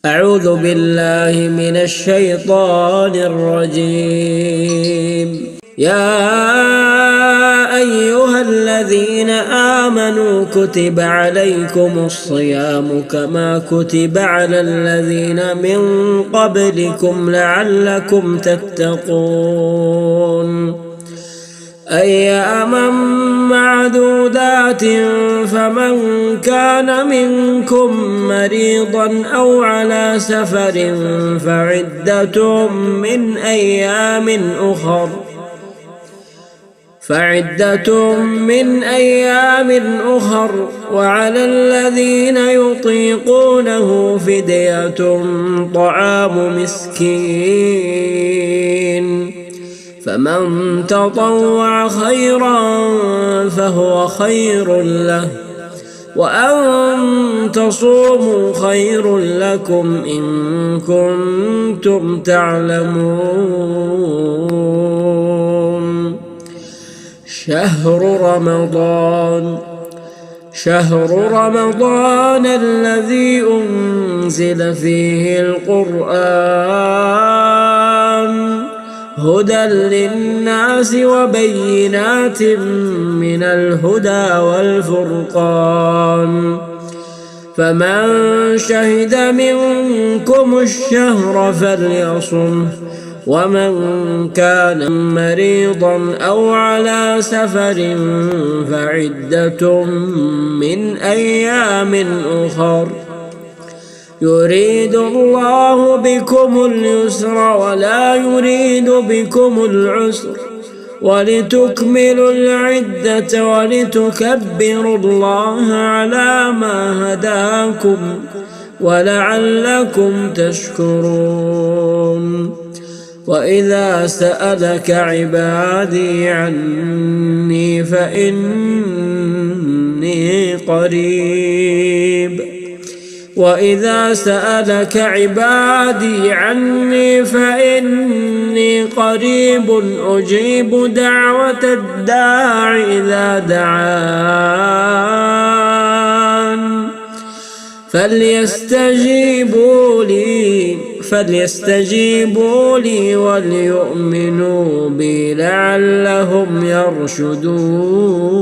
أعوذ بالله من الشيطان الرجيم. يا أيها الذين آمنوا كتب عليكم الصيام كما كتب على الذين من قبلكم لعلكم تتقون. أياما معدودات فمن كان منكم مريضا أو على سفر فعدة من أيام أخر وعلى الذين يطيقونه فدية طعام مسكين فمن تطوع خيرا فهو خير له وأن تصوموا خير لكم إن كنتم تعلمون. شهر رمضان الذي أنزل فيه القرآن هدى للناس وبينات من الهدى والفرقان فمن شهد منكم الشهر فليصمه ومن كان مريضا أو على سفر فعدة من أيام أخر يريد الله بكم اليسر ولا يريد بكم العسر ولتكملوا العدة ولتكبروا الله على ما هداكم ولعلكم تشكرون. وإذا سألك عبادي عني فإني قريب أجيب دعوة الداع إذا دعان فليستجيبوا لي وليؤمنوا بي لعلهم يرشدون.